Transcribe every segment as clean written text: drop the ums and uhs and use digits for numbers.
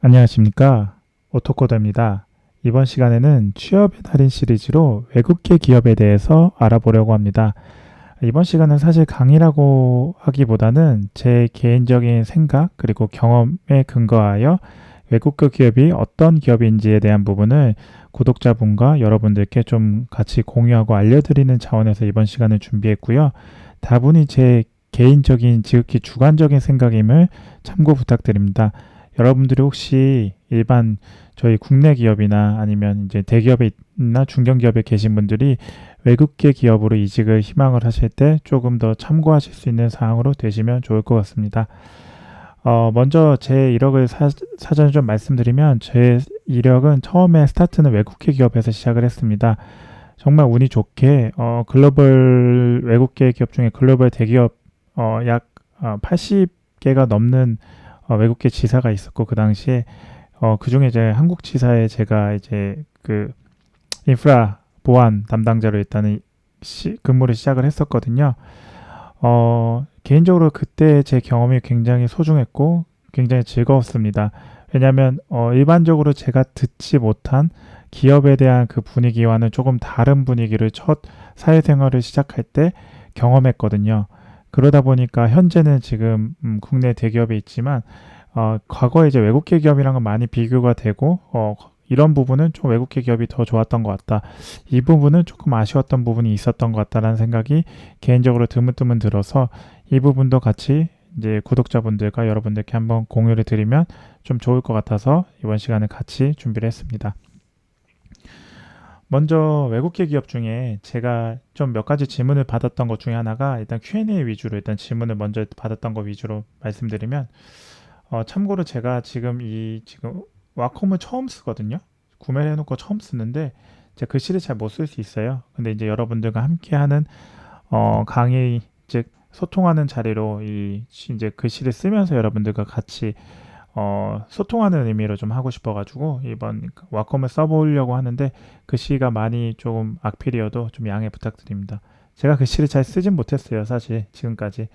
안녕하십니까. 오토코더입니다. 이번 시간에는 취업의 달인 시리즈로 외국계 기업에 대해서 알아보려고 합니다. 이번 시간은 사실 강의라고 하기보다는 제 개인적인 생각 그리고 경험에 근거하여 외국계 기업이 어떤 기업인지에 대한 부분을 구독자분과 여러분들께 좀 같이 공유하고 알려드리는 차원에서 이번 시간을 준비했고요. 다분히 제 개인적인 지극히 주관적인 생각임을 참고 부탁드립니다. 여러분들이 혹시 일반 저희 국내 기업이나 아니면 이제 대기업이나 중견기업에 계신 분들이 외국계 기업으로 이직을 희망을 하실 때 조금 더 참고하실 수 있는 사항으로 되시면 좋을 것 같습니다. 먼저 제 이력을 사전에 좀 말씀드리면 제 이력은 처음에 스타트는 외국계 기업에서 시작을 했습니다. 정말 운이 좋게 글로벌 외국계 기업 중에 글로벌 대기업 약 80개가 넘는 외국계 지사가 있었고 그 당시에 그 중에 이제 한국 지사에 제가 이제 그 인프라 보안 담당자로 일단은 근무를 시작을 했었거든요. 개인적으로 그때 제 경험이 굉장히 소중했고 굉장히 즐거웠습니다. 왜냐하면 일반적으로 제가 듣지 못한 기업에 대한 그 분위기와는 조금 다른 분위기를 첫 사회생활을 시작할 때 경험했거든요. 그러다 보니까 현재는 지금 국내 대기업에 있지만 과거에 이제 외국계 기업이랑은 많이 비교가 되고 이런 부분은 좀 외국계 기업이 더 좋았던 것 같다. 이 부분은 조금 아쉬웠던 부분이 있었던 것 같다라는 생각이 개인적으로 드문드문 들어서 이 부분도 같이 이제 구독자분들과 여러분들께 한번 공유를 드리면 좀 좋을 것 같아서 이번 시간에 같이 준비를 했습니다. 먼저 외국계 기업 중에 제가 좀 몇 가지 질문을 받았던 것 중에 하나가 일단 Q&A 위주로 일단 질문을 먼저 받았던 것 위주로 말씀드리면 참고로 제가 지금 와콤을 처음 쓰거든요. 구매를 해놓고 처음 쓰는데 제가 글씨를 잘 못 쓸 수 있어요. 근데 이제 여러분들과 함께하는 강의 즉 소통하는 자리로 이제 글씨를 쓰면서 여러분들과 같이 소통하는 의미로 좀 하고 싶어가지고 이번 와콤을 써보려고 하는데 글씨가 많이 조금 악필이어도 좀 양해 부탁드립니다. 제가 글씨를 잘 쓰진 못했어요, 사실 지금까지.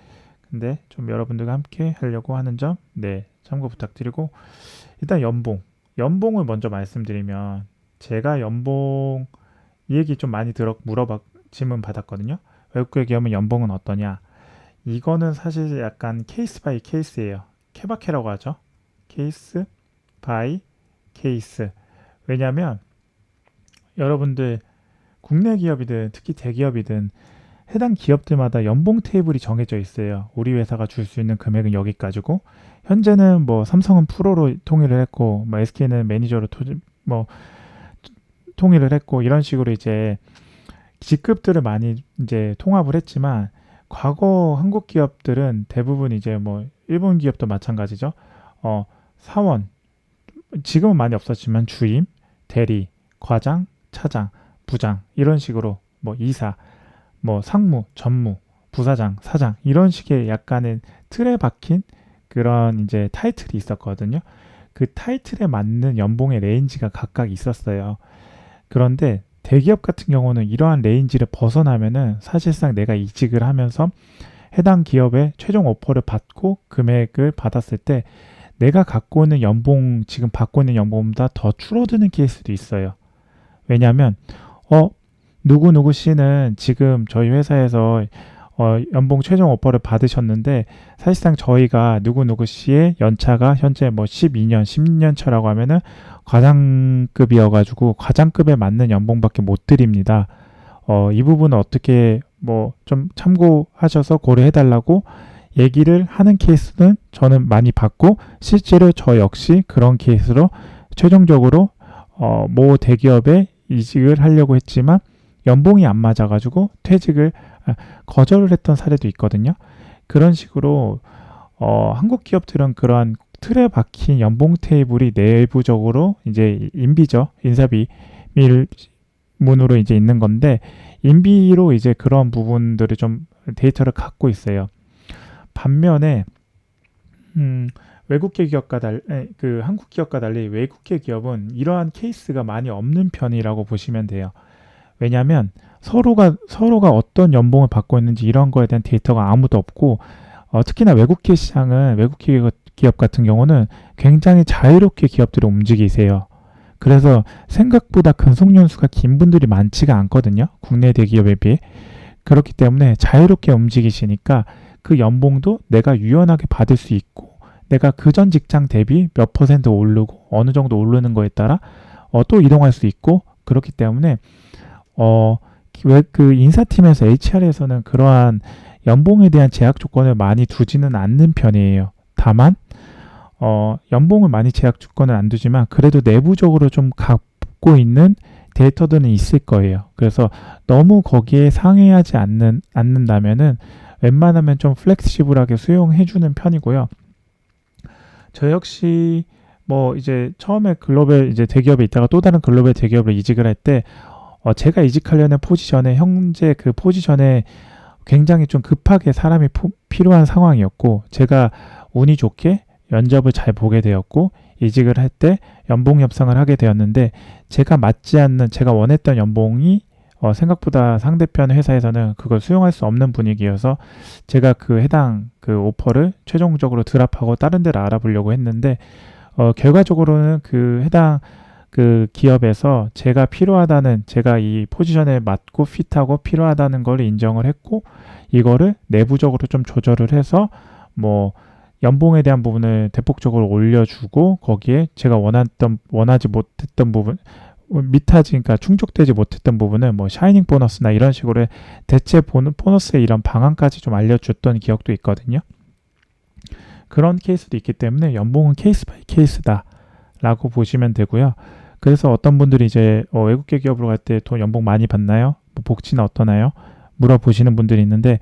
근데 좀 여러분들과 함께 하려고 하는 점, 네, 참고 부탁드리고 일단 연봉을 먼저 말씀드리면 제가 연봉 이 얘기 좀 많이 질문 받았거든요. 외국계 기업은 연봉은 어떠냐? 이거는 사실 약간 케이스 바이 케이스예요. 케바케라고 하죠. 케이스 바이 케이스. 왜냐하면 여러분들 국내 기업이든 특히 대기업이든 해당 기업들마다 연봉 테이블이 정해져 있어요. 우리 회사가 줄 수 있는 금액은 여기까지고 현재는 뭐 삼성은 프로로 통일을 했고 뭐 SK는 매니저로 뭐 통일을 했고 이런 식으로 이제 직급들을 많이 이제 통합을 했지만 과거 한국 기업들은 대부분 이제 뭐 일본 기업도 마찬가지죠. 사원 지금은 많이 없었지만 주임, 대리, 과장, 차장, 부장 이런 식으로 뭐 이사 뭐 상무, 전무, 부사장, 사장 이런 식의 약간의 틀에 박힌 그런 이제 타이틀이 있었거든요. 그 타이틀에 맞는 연봉의 레인지가 각각 있었어요. 그런데 대기업 같은 경우는 이러한 레인지를 벗어나면은 사실상 내가 이직을 하면서 해당 기업의 최종 오퍼를 받고 금액을 받았을 때 내가 갖고 있는 연봉, 지금 받고 있는 연봉보다 더 줄어드는 케이스도 있어요. 왜냐하면 누구누구 씨는 지금 저희 회사에서 연봉 최종 오퍼를 받으셨는데 사실상 저희가 누구누구 씨의 연차가 현재 뭐 12년, 10년 차라고 하면은 과장급이어가지고 과장급에 맞는 연봉밖에 못 드립니다. 이 부분은 어떻게 뭐 좀 참고하셔서 고려해달라고 얘기를 하는 케이스는 저는 많이 봤고 실제로 저 역시 그런 케이스로 최종적으로 모 대기업에 이직을 하려고 했지만 연봉이 안 맞아가지고 거절을 했던 사례도 있거든요. 그런 식으로 한국 기업들은 그러한 틀에 박힌 연봉 테이블이 내부적으로 이제 인비죠. 인사비 밀문으로 이제 있는 건데 인비로 이제 그런 부분들을 좀 데이터를 갖고 있어요. 반면에 외국계 기업과 그 한국 기업과 달리 외국계 기업은 이러한 케이스가 많이 없는 편이라고 보시면 돼요. 왜냐하면 서로가 어떤 연봉을 받고 있는지 이런 거에 대한 데이터가 아무도 없고 특히나 외국계 시장은 외국계 기업 같은 경우는 굉장히 자유롭게 기업들이 움직이세요. 그래서 생각보다 근속연수가 긴 분들이 많지가 않거든요. 국내 대기업에 비해. 그렇기 때문에 자유롭게 움직이시니까 그 연봉도 내가 유연하게 받을 수 있고 내가 그전 직장 대비 몇 퍼센트 오르고 어느 정도 오르는 거에 따라 또 이동할 수 있고 그렇기 때문에 왜 그 인사팀에서 HR에서는 그러한 연봉에 대한 제약 조건을 많이 두지는 않는 편이에요. 다만 연봉을 많이 제약 조건을 안 두지만 그래도 내부적으로 좀 갖고 있는 데이터들은 있을 거예요. 그래서 너무 거기에 상회하지 않는다면은 웬만하면 좀 플렉시블하게 수용해주는 편이고요. 저 역시 뭐 이제 처음에 글로벌 이제 대기업에 있다가 또 다른 글로벌 대기업으로 이직을 할 때 제가 이직하려는 포지션에 현재 그 포지션에 굉장히 좀 급하게 사람이 필요한 상황이었고 제가 운이 좋게 면접을 잘 보게 되었고 이직을 할 때 연봉 협상을 하게 되었는데 제가 맞지 않는 제가 원했던 연봉이 생각보다 상대편 회사에서는 그걸 수용할 수 없는 분위기여서 제가 그 해당 그 오퍼를 최종적으로 드랍하고 다른 데를 알아보려고 했는데 결과적으로는 그 해당 그 기업에서 제가 필요하다는 제가 이 포지션에 맞고 핏하고 필요하다는 걸 인정을 했고 이거를 내부적으로 좀 조절을 해서 뭐 연봉에 대한 부분을 대폭적으로 올려주고 거기에 제가 원하지 못했던 부분 그러니까 충족되지 못했던 부분은 뭐 샤이닝 보너스나 이런 식으로 대체 보너스의 이런 방안까지 좀 알려줬던 기억도 있거든요. 그런 케이스도 있기 때문에 연봉은 케이스 바이 케이스다 라고 보시면 되고요. 그래서 어떤 분들이 이제 외국계 기업으로 갈 때 돈 연봉 많이 받나요? 뭐 복지는 어떠나요? 물어보시는 분들이 있는데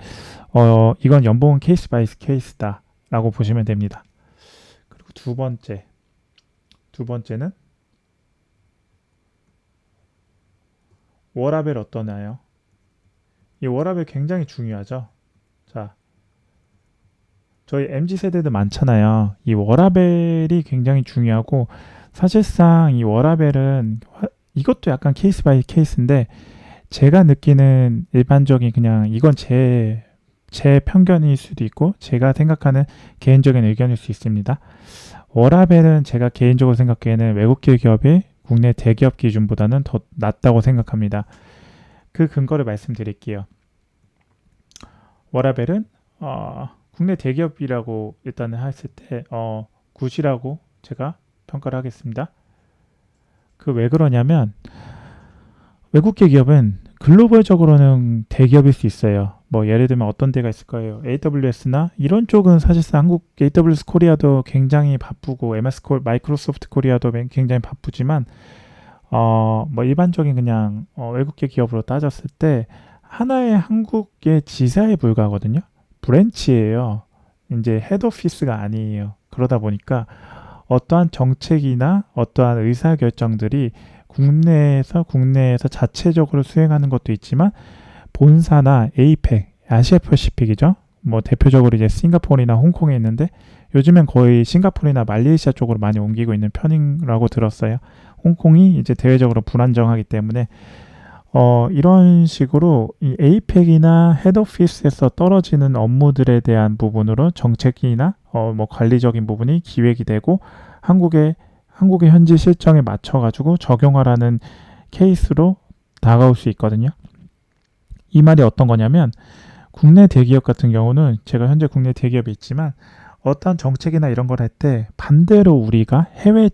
이건 연봉은 케이스 바이 케이스다 라고 보시면 됩니다. 그리고 두 번째는 워라밸 어떠나요? 이 워라밸 굉장히 중요하죠. 자, 저희 MZ세대도 많잖아요. 이 워라밸이 굉장히 중요하고 사실상 이 워라밸은 이것도 약간 케이스 바이 케이스인데 제가 느끼는 일반적인 그냥 이건 제 편견일 수도 있고 제가 생각하는 개인적인 의견일 수 있습니다. 워라밸은 제가 개인적으로 생각하기에는 외국계 기업이 국내 대기업 기준보다는 더 낮다고 생각합니다. 그 근거를 말씀드릴게요. 워라밸은 국내 대기업이라고 일단은 했을 때 굿이라고 제가 평가를 하겠습니다. 그 왜 그러냐면 외국계 기업은 글로벌적으로는 대기업일 수 있어요. 뭐 예를 들면 어떤 데가 있을 거예요. AWS나 이런 쪽은 사실상 한국 AWS 코리아도 굉장히 바쁘고 마이크로소프트 코리아도 굉장히 바쁘지만 뭐 일반적인 그냥 외국계 기업으로 따졌을 때 하나의 한국의 지사에 불과하거든요. 브랜치예요. 이제 헤드오피스가 아니에요. 그러다 보니까 어떠한 정책이나 어떠한 의사결정들이 국내에서 자체적으로 수행하는 것도 있지만 본사나 APEC, 아시아 패시픽이죠. 뭐 대표적으로 이제 싱가포르나 홍콩에 있는데 요즘엔 거의 싱가포르나 말레이시아 쪽으로 많이 옮기고 있는 편이라고 들었어요. 홍콩이 이제 대외적으로 불안정하기 때문에 이런 식으로 이 APEC이나 헤드오피스에서 떨어지는 업무들에 대한 부분으로 정책이나 뭐 관리적인 부분이 기획이 되고 한국의 현지 실정에 맞춰가지고 적용하라는 케이스로 다가올 수 있거든요. 이 말이 어떤 거냐면 국내 대기업 같은 경우는 제가 현재 국내 대기업에 있지만 어떤 정책이나 이런 걸 할 때 반대로 우리가 해외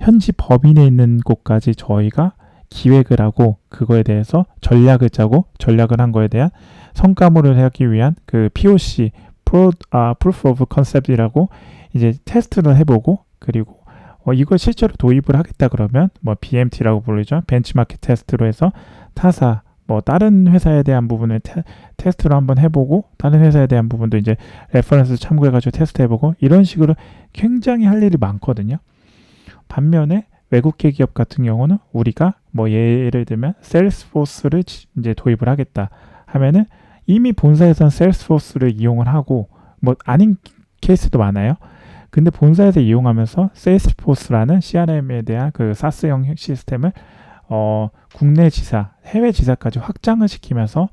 현지 법인에 있는 곳까지 저희가 기획을 하고 그거에 대해서 전략을 짜고 전략을 한 거에 대한 성과물을 하기 위한 그 POC, Proof of Concept이라고 이제 테스트를 해보고 그리고 이걸 실제로 도입을 하겠다 그러면 뭐 BMT라고 부르죠. 벤치마켓 테스트로 해서 타사 뭐 다른 회사에 대한 부분을 테스트를 한번 해보고 다른 회사에 대한 부분도 이제 레퍼런스 참고해가지고 테스트 해보고 이런 식으로 굉장히 할 일이 많거든요. 반면에 외국계 기업 같은 경우는 우리가 뭐 예를 들면 셀스포스를 이제 도입을 하겠다 하면은 이미 본사에서는 셀스포스를 이용을 하고 뭐 아닌 케이스도 많아요. 근데 본사에서 이용하면서 셀스포스라는 CRM에 대한 그 사스형 시스템을 국내 지사, 해외 지사까지 확장을 시키면서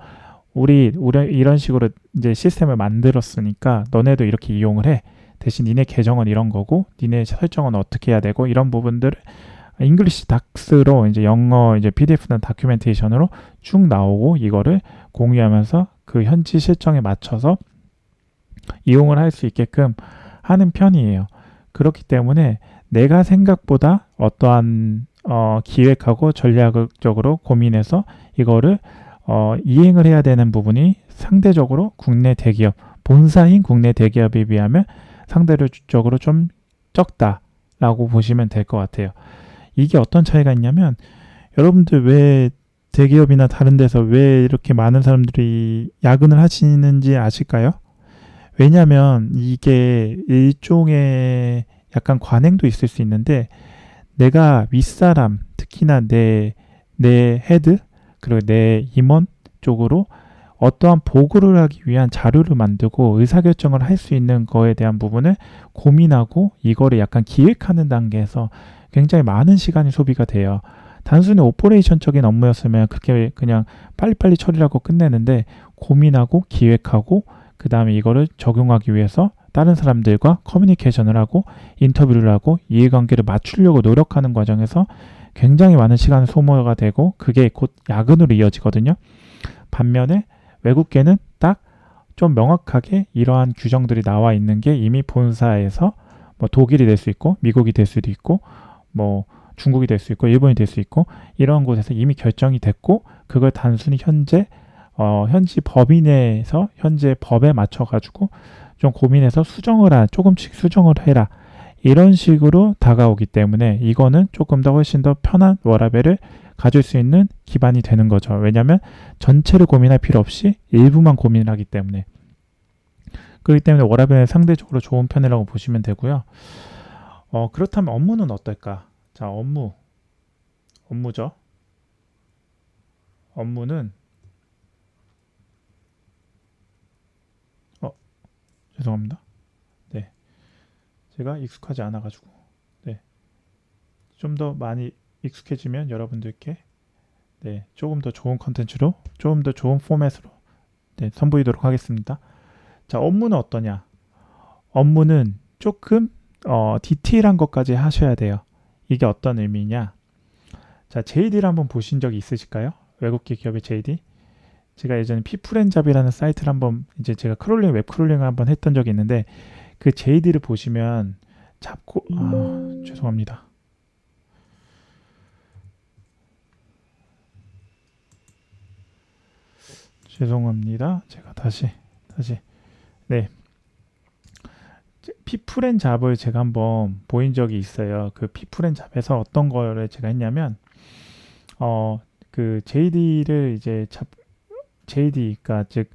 우리 이런 식으로 이제 시스템을 만들었으니까 너네도 이렇게 이용을 해. 대신 니네 계정은 이런 거고 니네 설정은 어떻게 해야 되고 이런 부분들을 잉글리시 닥스로 이제 영어 이제 PDF나 다큐멘테이션으로 쭉 나오고 이거를 공유하면서 그 현지 실정에 맞춰서 이용을 할 수 있게끔 하는 편이에요. 그렇기 때문에 내가 생각보다 어떠한 기획하고 전략적으로 고민해서 이거를 이행을 해야 되는 부분이 상대적으로 국내 대기업, 본사인 국내 대기업에 비하면 상대적으로 좀 적다라고 보시면 될 것 같아요. 이게 어떤 차이가 있냐면 여러분들 왜 대기업이나 다른 데서 왜 이렇게 많은 사람들이 야근을 하시는지 아실까요? 왜냐하면 이게 일종의 약간 관행도 있을 수 있는데 내가 윗사람, 특히나 내 헤드, 그리고 내 임원 쪽으로 어떠한 보고를 하기 위한 자료를 만들고 의사결정을 할 수 있는 거에 대한 부분을 고민하고 이거를 약간 기획하는 단계에서 굉장히 많은 시간이 소비가 돼요. 단순히 오퍼레이션적인 업무였으면 그렇게 그냥 빨리빨리 처리하고 끝내는데 고민하고 기획하고 그 다음에 이거를 적용하기 위해서 다른 사람들과 커뮤니케이션을 하고 인터뷰를 하고 이해관계를 맞추려고 노력하는 과정에서 굉장히 많은 시간 소모가 되고 그게 곧 야근으로 이어지거든요. 반면에 외국계는 딱 좀 명확하게 이러한 규정들이 나와 있는 게 이미 본사에서 뭐 독일이 될 수 있고 미국이 될 수도 있고 뭐 중국이 될 수 있고 일본이 될 수 있고 이런 곳에서 이미 결정이 됐고 그걸 단순히 현지 법인에서 현재 법에 맞춰 가지고 좀 고민해서 조금씩 수정을 해라 이런 식으로 다가오기 때문에 이거는 조금 더 훨씬 더 편한 워라밸을 가질 수 있는 기반이 되는 거죠. 왜냐하면 전체를 고민할 필요 없이 일부만 고민을 하기 때문에. 그렇기 때문에 워라밸은 상대적으로 좋은 편이라고 보시면 되고요. 그렇다면 업무는 어떨까? 자, 업무죠. 업무는 죄송합니다. 네, 제가 익숙하지 않아가지고 좀 더 많이 익숙해지면 여러분들께 조금 더 좋은 컨텐츠로 조금 더 좋은 포맷으로 선보이도록 하겠습니다. 자, 업무는 어떠냐? 업무는 조금 디테일한 것까지 하셔야 돼요. 이게 어떤 의미냐? 자, JD를 한번 보신 적이 있으실까요? 외국계 기업의 JD? 제가 예전에 피플앤잡이라는 사이트를 한번 이제 제가 웹 크롤링을 한번 했던 적이 있는데 그 JD를 보시면 죄송합니다. 제가 다시 피플앤잡을 제가 한번 보인 적이 있어요. 그 피플앤잡에서 어떤 거를 제가 했냐면 그 JD를 이제 JD가 즉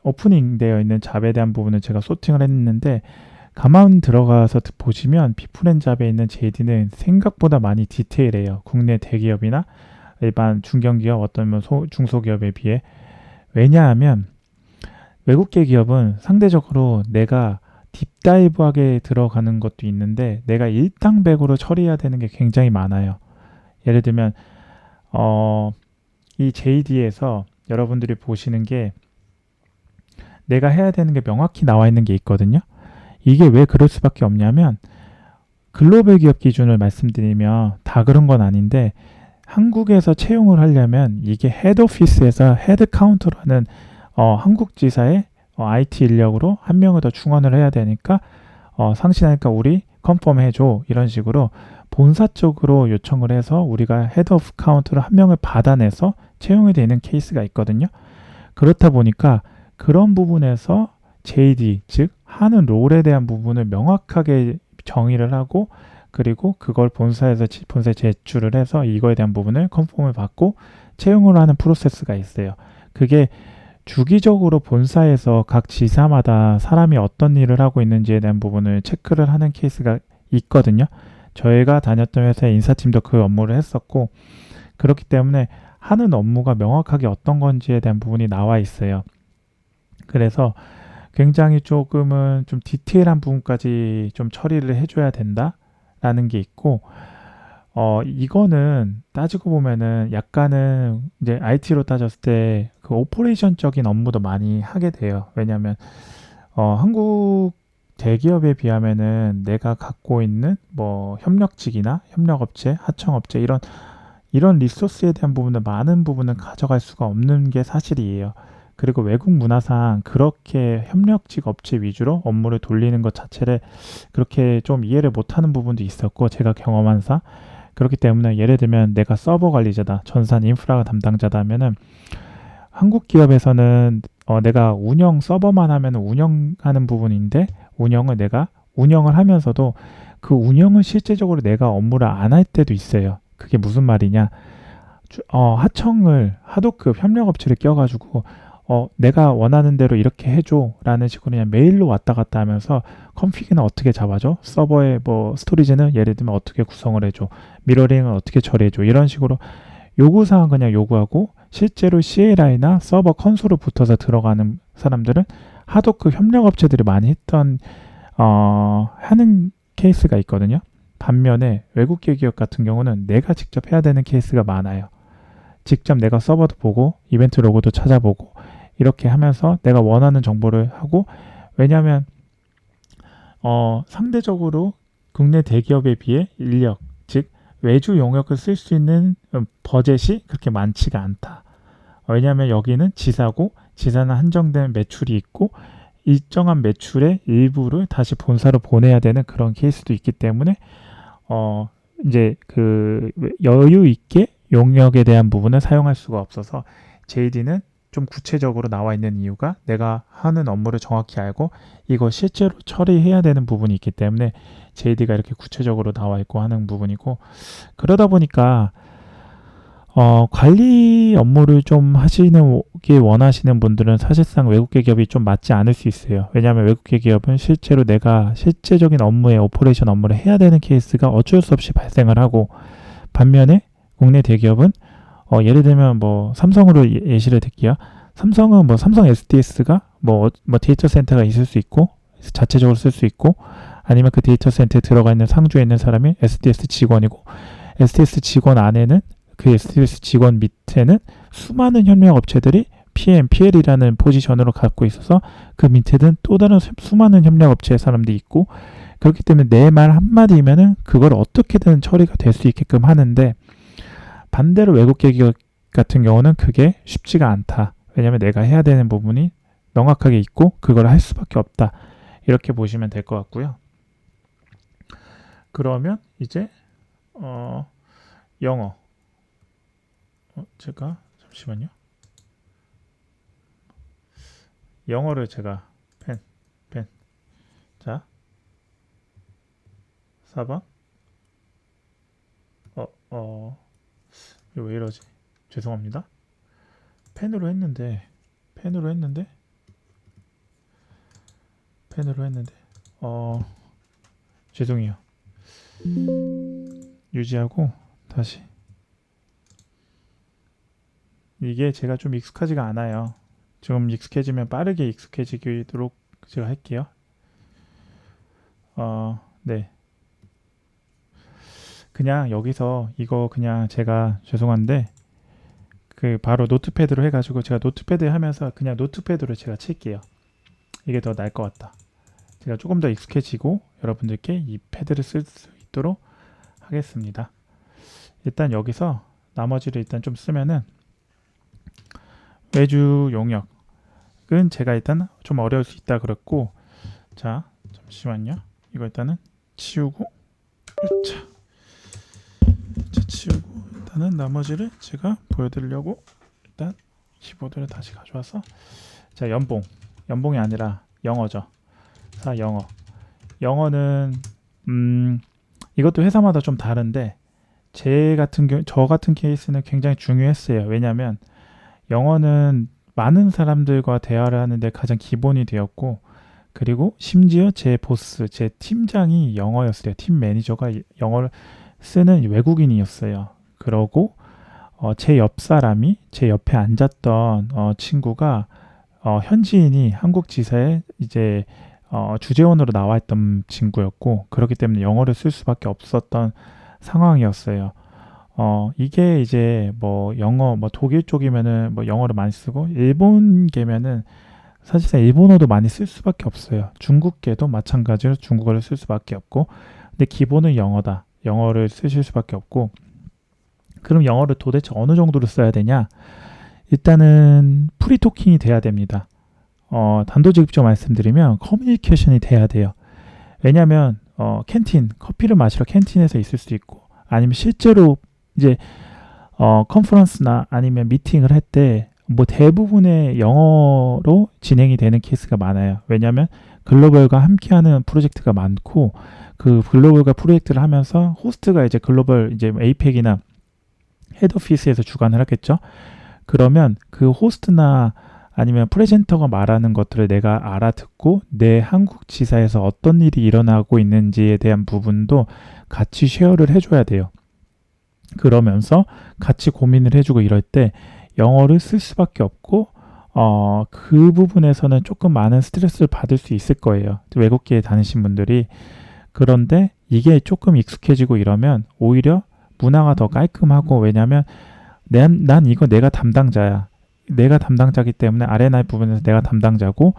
오프닝 되어 있는 잡에 대한 부분을 제가 소팅을 했는데 가만 들어가서 보시면 피플앤잡에 있는 JD는 생각보다 많이 디테일해요. 국내 대기업이나 일반 중견기업 어떤 중소기업에 비해. 왜냐하면 외국계 기업은 상대적으로 내가 딥다이브하게 들어가는 것도 있는데 내가 일당백으로 처리해야 되는 게 굉장히 많아요. 예를 들면 이 JD에서 여러분들이 보시는 게 내가 해야 되는 게 명확히 나와 있는 게 있거든요. 이게 왜 그럴 수밖에 없냐면 글로벌 기업 기준을 말씀드리면 다 그런 건 아닌데 한국에서 채용을 하려면 이게 헤드오피스에서 헤드카운터라는 한국 지사의 IT 인력으로 한 명을 더 충원을 해야 되니까 상신하니까 우리 컨펌 해줘 이런 식으로 본사 쪽으로 요청을 해서 우리가 헤드 오브 카운트를 한 명을 받아내서 채용이 되는 케이스가 있거든요. 그렇다 보니까 그런 부분에서 JD 즉 하는 롤에 대한 부분을 명확하게 정의를 하고 그리고 그걸 본사에 제출을 해서 이거에 대한 부분을 컨펌을 받고 채용을 하는 프로세스가 있어요. 그게 주기적으로 본사에서 각 지사마다 사람이 어떤 일을 하고 있는지에 대한 부분을 체크를 하는 케이스가 있거든요. 저희가 다녔던 회사의 인사팀도 그 업무를 했었고 그렇기 때문에 하는 업무가 명확하게 어떤 건지에 대한 부분이 나와 있어요. 그래서 굉장히 조금은 좀 디테일한 부분까지 좀 처리를 해줘야 된다라는 게 있고 이거는 따지고 보면은 약간은 이제 IT로 따졌을 때 그 오퍼레이션적인 업무도 많이 하게 돼요. 왜냐하면 한국 대기업에 비하면은 내가 갖고 있는 뭐 협력직이나 협력업체, 하청업체 이런 리소스에 대한 부분은 많은 부분은 가져갈 수가 없는 게 사실이에요. 그리고 외국 문화상 그렇게 협력직 업체 위주로 업무를 돌리는 것 자체를 그렇게 좀 이해를 못하는 부분도 있었고 제가 경험한 사 그렇기 때문에 예를 들면 내가 서버 관리자다, 전산 인프라 담당자다 하면은 한국 기업에서는 내가 운영 서버만 하면 운영하는 부분인데 운영을 내가 운영을 하면서도 그 운영을 실제적으로 내가 업무를 안 할 때도 있어요. 그게 무슨 말이냐? 하청을 하도급 협력업체를 껴가지고 내가 원하는 대로 이렇게 해줘라는 식으로 그냥 메일로 왔다 갔다 하면서 컨피그는 어떻게 잡아줘? 서버의 뭐 스토리지는 예를 들면 어떻게 구성을 해줘? 미러링은 어떻게 처리해줘? 이런 식으로 요구사항 그냥 요구하고 실제로 CLI나 서버 컨솔을 붙어서 들어가는 사람들은 하도급 협력업체들이 많이 했던 하는 케이스가 있거든요. 반면에 외국 기업 같은 경우는 내가 직접 해야 되는 케이스가 많아요. 직접 내가 서버도 보고 이벤트 로고도 찾아보고 이렇게 하면서 내가 원하는 정보를 하고 왜냐하면 상대적으로 국내 대기업에 비해 인력 즉 외주 용역을 쓸 수 있는 버젯이 그렇게 많지가 않다. 왜냐하면 여기는 지사고 지사는 한정된 매출이 있고 일정한 매출의 일부를 다시 본사로 보내야 되는 그런 케이스도 있기 때문에 이제 그 여유 있게 용역에 대한 부분을 사용할 수가 없어서 JD는 좀 구체적으로 나와 있는 이유가 내가 하는 업무를 정확히 알고 이거 실제로 처리해야 되는 부분이 있기 때문에 JD가 이렇게 구체적으로 나와 있고 하는 부분이고 그러다 보니까 관리 업무를 좀 하시는 게 원하시는 분들은 사실상 외국계 기업이 좀 맞지 않을 수 있어요. 왜냐하면 외국계 기업은 실제로 내가 실제적인 업무에 오퍼레이션 업무를 해야 되는 케이스가 어쩔 수 없이 발생을 하고 반면에 국내 대기업은 예를 들면 뭐 삼성으로 예시를 들게요. 삼성은 뭐 삼성 SDS가 뭐 데이터 센터가 있을 수 있고 자체적으로 쓸 수 있고 아니면 그 데이터 센터에 들어가 있는 상주에 있는 사람이 SDS 직원이고 SDS 직원 안에는 그 SDS 직원 밑에는 수많은 협력 업체들이 PM, PL이라는 포지션으로 갖고 있어서 그 밑에는 또 다른 수많은 협력 업체의 사람들이 있고 그렇기 때문에 내 말 한마디면은 그걸 어떻게든 처리가 될 수 있게끔 하는데 반대로 외국 기업 같은 경우는 그게 쉽지가 않다. 왜냐하면 내가 해야 되는 부분이 명확하게 있고 그걸 할 수밖에 없다. 이렇게 보시면 될 것 같고요. 그러면 이제 영어 제가 잠시만요. 영어를 제가 펜 자 4번 이거 왜 이러지? 죄송합니다. 펜으로 했는데 죄송해요. 유지하고 다시 이게 제가 좀 익숙하지가 않아요. 좀 익숙해지면 빠르게 익숙해지도록 제가 할게요. 네. 그냥 여기서 이거 그냥 제가 죄송한데 그 바로 노트패드로 해가지고 제가 노트패드 하면서 그냥 노트패드로 제가 칠게요. 이게 더 나을 것 같다. 제가 조금 더 익숙해지고 여러분들께 이 패드를 쓸 수 있도록 하겠습니다. 일단 여기서 나머지를 일단 좀 쓰면은 외주 용역은 제가 일단 좀 어려울 수 있다 그랬고 자 잠시만요. 이거 일단은 치우고 치우고 일단은 나머지를 제가 보여드리려고 일단 키보드를 다시 가져와서 자 연봉이 아니라 영어죠. 자 영어는 이것도 회사마다 좀 다른데 저 같은 케이스는 굉장히 중요했어요. 왜냐하면 영어는 많은 사람들과 대화를 하는데 가장 기본이 되었고 그리고 심지어 제 보스, 제 팀장이 영어였어요. 팀 매니저가 영어를 쓰는 외국인이었어요. 그러고 제 옆 사람이 제 옆에 앉았던 친구가 현지인이 한국 지사에 이제 주재원으로 나와 있던 친구였고 그렇기 때문에 영어를 쓸 수밖에 없었던 상황이었어요. 이게 이제 뭐 영어 뭐 독일 쪽이면은 뭐 영어를 많이 쓰고 일본계면은 사실상 일본어도 많이 쓸 수밖에 없어요. 중국계도 마찬가지로 중국어를 쓸 수밖에 없고, 근데 기본은 영어다. 영어를 쓰실 수밖에 없고, 그럼 영어를 도대체 어느 정도로 써야 되냐? 일단은 프리토킹이 돼야 됩니다. 단도직입적으로 말씀드리면 커뮤니케이션이 돼야 돼요. 왜냐하면 캔틴, 커피를 마시러 캔틴에서 있을 수도 있고, 아니면 실제로 이제 컨퍼런스나 아니면 미팅을 할 때 뭐 대부분의 영어로 진행이 되는 케이스가 많아요. 왜냐하면 글로벌과 함께하는 프로젝트가 많고, 그 글로벌과 프로젝트를 하면서 호스트가 이제 글로벌 이제 에이펙이나 헤드오피스에서 주관을 하겠죠. 그러면 그 호스트나 아니면 프레젠터가 말하는 것들을 내가 알아듣고 내 한국 지사에서 어떤 일이 일어나고 있는지에 대한 부분도 같이 쉐어를 해줘야 돼요. 그러면서 같이 고민을 해주고 이럴 때 영어를 쓸 수밖에 없고, 그 부분에서는 조금 많은 스트레스를 받을 수 있을 거예요. 외국계에 다니신 분들이. 그런데 이게 조금 익숙해지고 이러면 오히려 문화가 더 깔끔하고, 왜냐면 난 이거 내가 담당자야. 내가 담당자기 때문에 아레나 부분에서 내가 담당자고,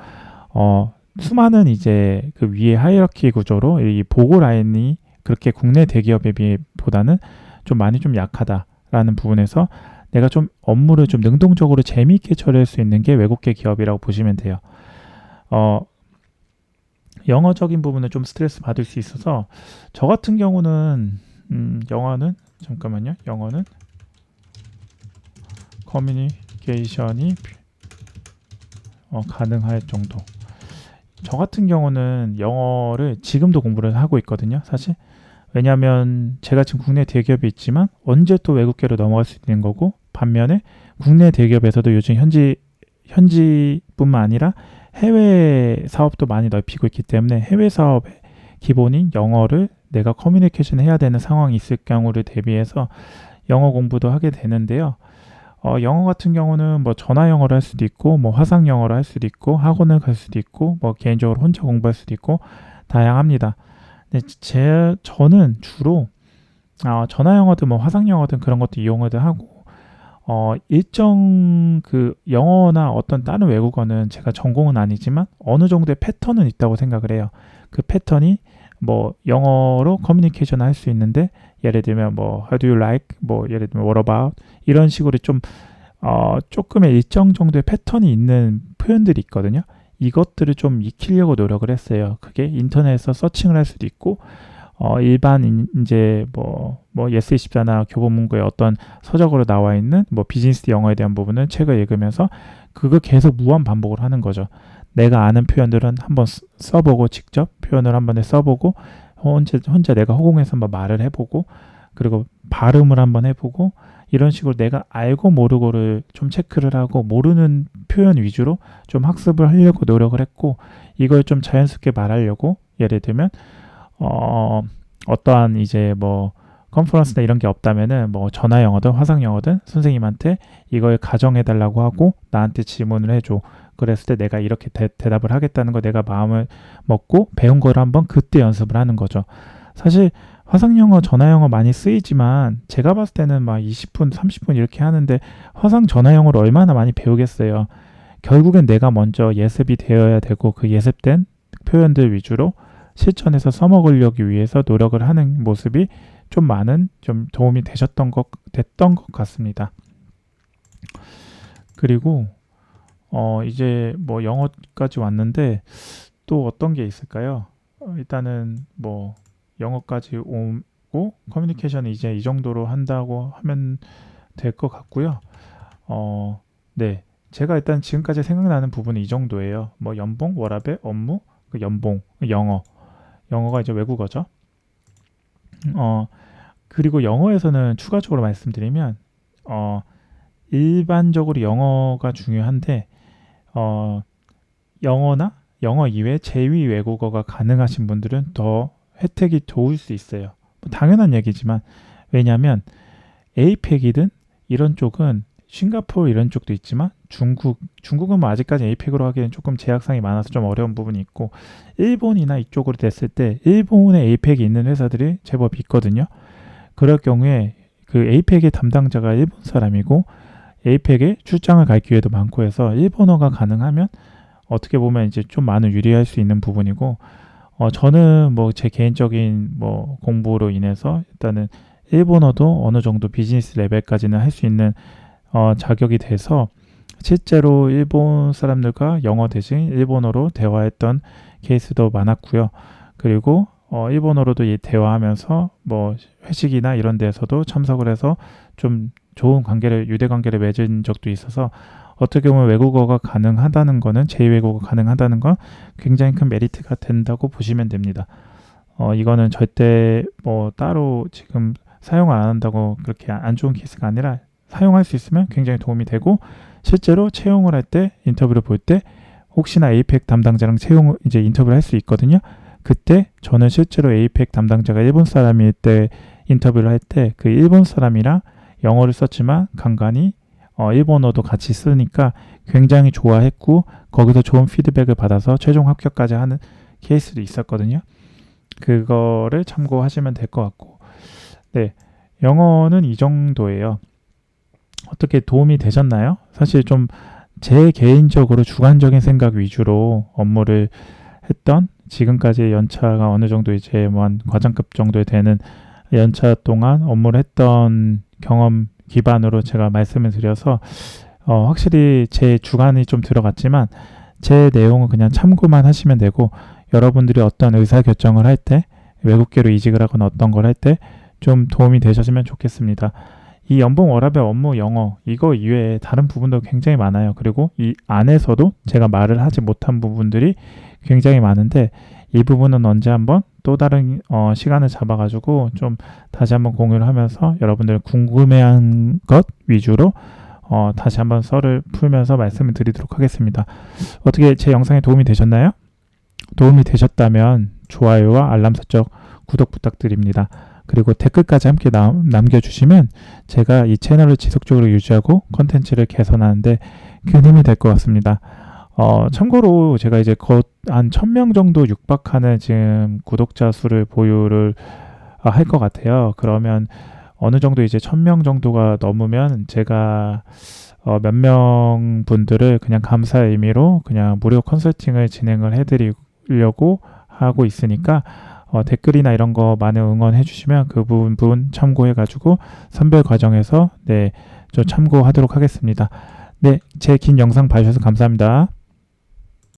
수많은 이제 그 위에 하이어키 구조로 이 보고 라인이 그렇게 국내 대기업에 비보다는 좀 많이 좀 약하다라는 부분에서 내가 좀 업무를 좀 능동적으로 재미있게 처리할 수 있는 게 외국계 기업이라고 보시면 돼요. 영어적인 부분은 좀 스트레스 받을 수 있어서 저 같은 경우는 영어는 잠깐만요. 영어는 커뮤니케이션이 가능할 정도. 저 같은 경우는 영어를 지금도 공부를 하고 있거든요. 사실 왜냐하면 제가 지금 국내 대기업에 있지만 언제 또 외국계로 넘어갈 수 있는 거고, 반면에 국내 대기업에서도 요즘 현지뿐만 아니라 해외 사업도 많이 넓히고 있기 때문에 해외 사업의 기본인 영어를 내가 커뮤니케이션 해야 되는 상황이 있을 경우를 대비해서 영어 공부도 하게 되는데요. 영어 같은 경우는 뭐 전화 영어를 할 수도 있고, 뭐 화상 영어를 할 수도 있고, 학원을 갈 수도 있고, 뭐 개인적으로 혼자 공부할 수도 있고, 다양합니다. 근데 저는 주로 전화 영어든 뭐 화상 영어든 그런 것도 이용을 하고, 일정 그 영어나 어떤 다른 외국어는 제가 전공은 아니지만 어느 정도의 패턴은 있다고 생각을 해요. 그 패턴이 뭐 영어로 커뮤니케이션 할 수 있는데, 예를 들면 뭐 how do you like, 뭐 예를 들면 what about, 이런 식으로 좀 조금의 일정 정도의 패턴이 있는 표현들이 있거든요. 이것들을 좀 익히려고 노력을 했어요. 그게 인터넷에서 서칭을 할 수도 있고, 일반 이제 뭐 예스24나 교보문고에 어떤 서적으로 나와 있는 뭐 비즈니스 영어에 대한 부분은 책을 읽으면서 그거 계속 무한 반복을 하는 거죠. 내가 아는 표현들은 한번 써보고, 직접 표현을 한번 써보고, 혼자 내가 허공에서 한번 말을 해보고, 그리고 발음을 한번 해보고, 이런 식으로 내가 알고 모르고를 좀 체크를 하고, 모르는 표현 위주로 좀 학습을 하려고 노력을 했고, 이걸 좀 자연스럽게 말하려고, 예를 들면 어떠한 이제 뭐 컨퍼런스나 이런 게 없다면은 뭐 전화 영어든 화상 영어든 선생님한테 이걸 가정해 달라고 하고 나한테 질문을 해줘. 그랬을 때 내가 이렇게 대답을 하겠다는 거 내가 마음을 먹고 배운 걸 한번 그때 연습을 하는 거죠. 사실 화상 영어, 전화 영어 많이 쓰이지만 제가 봤을 때는 막 20분, 30분 이렇게 하는데 화상 전화 영어를 얼마나 많이 배우겠어요. 결국엔 내가 먼저 예습이 되어야 되고, 그 예습된 표현들 위주로 실천해서 써먹으려기 위해서 노력을 하는 모습이 좀 많은 좀 도움이 됐던 것 같습니다. 그리고 이제 뭐 영어까지 왔는데 또 어떤 게 있을까요? 일단은 뭐 영어까지 오고 커뮤니케이션은 이제 이 정도로 한다고 하면 될 것 같고요. 네, 제가 일단 지금까지 생각나는 부분은 이 정도예요. 뭐 연봉, 워라밸, 업무, 그 연봉, 영어가 이제 외국어죠. 그리고 영어에서는 추가적으로 말씀드리면 일반적으로 영어가 중요한데, 영어 이외에 제위 외국어가 가능하신 분들은 더 혜택이 좋을 수 있어요. 뭐 당연한 얘기지만, 왜냐하면 에이펙이든 이런 쪽은 싱가포르 이런 쪽도 있지만 중국은 뭐 아직까지 에이펙으로 하기에는 조금 제약상이 많아서 좀 어려운 부분이 있고, 일본이나 이쪽으로 됐을 때 일본에 에이펙이 있는 회사들이 제법 있거든요. 그럴 경우에 그 에이펙의 담당자가 일본 사람이고 에이펙에 출장을 갈 기회도 많고 해서 일본어가 가능하면 어떻게 보면 이제 좀 많은 유리할 수 있는 부분이고, 저는 뭐 제 개인적인 뭐 공부로 인해서 일단은 일본어도 어느 정도 비즈니스 레벨까지는 할 수 있는 자격이 돼서 실제로 일본 사람들과 영어 대신 일본어로 대화했던 케이스도 많았고요. 그리고 일본어로도 대화하면서 뭐 회식이나 이런 데서도 참석을 해서 좀 좋은 유대 관계를 맺은 적도 있어서 어떻게 보면 외국어가 가능하다는 거는 제2외국어가 가능하다는 건 굉장히 큰 메리트가 된다고 보시면 됩니다. 이거는 절대 뭐 따로 지금 사용을 안 한다고 그렇게 안 좋은 케이스가 아니라 사용할 수 있으면 굉장히 도움이 되고 실제로 채용을 할 때 인터뷰를 볼 때 혹시나 에이펙 담당자랑 이제 인터뷰를 할 수 있거든요. 그때 저는 실제로 에이펙 담당자가 일본 사람일 때 인터뷰를 할 때 그 일본 사람이랑 영어를 썼지만 간간히 일본어도 같이 쓰니까 굉장히 좋아했고 거기서 좋은 피드백을 받아서 최종 합격까지 하는 케이스도 있었거든요. 그거를 참고하시면 될 것 같고 네, 영어는 이 정도예요. 어떻게 도움이 되셨나요? 사실 좀 제 개인적으로 주관적인 생각 위주로 업무를 했던 지금까지 연차가 어느 정도 이제 뭐 한 과장급 정도 되는 연차 동안 업무를 했던 경험 기반으로 제가 말씀을 드려서 확실히 제 주관이 좀 들어갔지만 제 내용은 그냥 참고만 하시면 되고 여러분들이 어떤 의사결정을 할 때 외국계로 이직을 하거나 어떤 걸 할 때 좀 도움이 되셨으면 좋겠습니다. 이 연봉 워라밸 업무 영어 이거 이외에 다른 부분도 굉장히 많아요. 그리고 이 안에서도 제가 말을 하지 못한 부분들이 굉장히 많은데 이 부분은 언제 한번 또 다른 시간을 잡아가지고 좀 다시 한번 공유를 하면서 여러분들 궁금해한 것 위주로 다시 한번 썰을 풀면서 말씀을 드리도록 하겠습니다. 어떻게 제 영상에 도움이 되셨나요? 도움이 되셨다면 좋아요와 알람 설정, 구독 부탁드립니다. 그리고 댓글까지 함께 남겨주시면 제가 이 채널을 지속적으로 유지하고 컨텐츠를 개선하는데 큰 힘이 될 것 같습니다. 참고로 제가 이제 한 1000명 정도 육박하는 지금 구독자 수를 보유를 할 것 같아요. 그러면 어느 정도 이제 1000명 정도가 넘으면 제가 몇 명 분들을 그냥 감사의 의미로 그냥 무료 컨설팅을 진행을 해드리려고 하고 있으니까 댓글이나 이런 거 많이 응원해 주시면 그 부분 참고해 가지고 선별 과정에서 네, 좀 참고하도록 하겠습니다. 네, 제 긴 영상 봐주셔서 감사합니다.